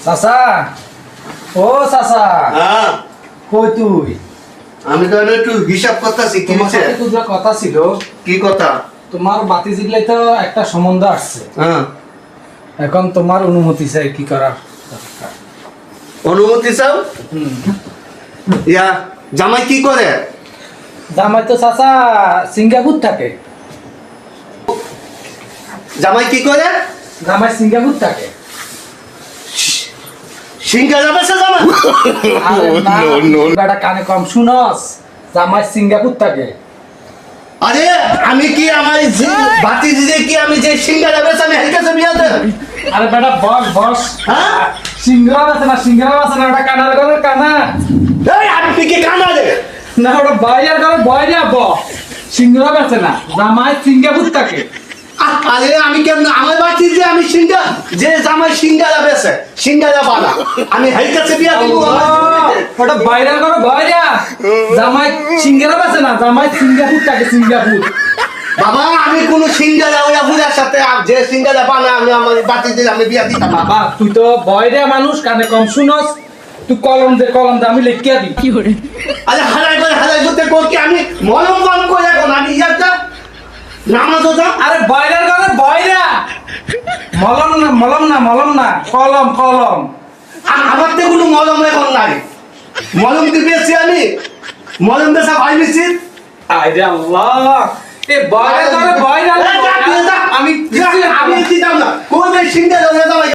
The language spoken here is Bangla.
চাচা, ও চাচা, হ্যাঁ কই তুই? আমি তো একটু হিসাব করতেছি কি তোমার হচ্ছে। সাথে তো যা কথা ছিল, কি কথা? তোমার বাতি জিগলে তো একটা সম্বন্ধ আসছে। হ্যাঁ, এখন তোমার অনুমতি চাই কি করার। অনুমতি চাও? হুম। ইয়া জামাই কি করে? জামাই তো চাচা সিঙ্গাপুর থাকে। জামাই কি করে? জামাই সিঙ্গাপুর থাকে। সিংহা যাবে সে জামাই? আরে না, বেটা কানে কম শুনস, জামাই সিঙ্গাপুর থাকে। আরে আমি কি আমার বাতি দিতে কি আমি যে সিংহা যাবে আমি হেলকাছে বিয়াতে? আরে বেটা বস বস, হ্যাঁ, সিঙ্গারা আছে না, সিঙ্গারা আছে না, ওটা কানার ঘরে কানা এই আপনি কি কানা রে? না, ওটা বাইরের ঘরে বাইরে সিঙ্গারা আছে না, জামাই সিঙ্গাপুর থাকে। আরে আমি কেন আমার বাতি যে আমি সিংহা যে জামাই সিংহা যাবে সে সিংহা যাবা না আমি হেলকাছে বিয়া দিব। ওটা বাইরের ঘরে বাইরে, জামাই সিঙ্গারা আছে না, জামাই সিঙ্গাপুর থাকে, সিঙ্গাপুর। বাবা আমি কোন সিংহা যাবো বুঝার সাথে যে সিংহা যাবা না আমি আমার বাতি দিলে আমি বিয়া দিতাম না। বাবা তুই তো বয়রে মানুষ, কানে কম শুনস, তুই কলম দে আমি লিখিয়া দিই। কি করে? আরে হালাই করতে কি আমি মলম বন করে এখন আমি ইয়াটা নামাজ ওটা। আরে বয়রের ঘরে বয়রা, মলম না কলম কলম। আমার তো কোনো মলম এখন নাই, মলম দিয়েছি আমি, মলম বেচা ভাই নিশ্চিত। আরে আল্লাহ, এ বয়রের ঘরে বয়রা, আমি আমি দিতাম না কোন সিংহা যাবে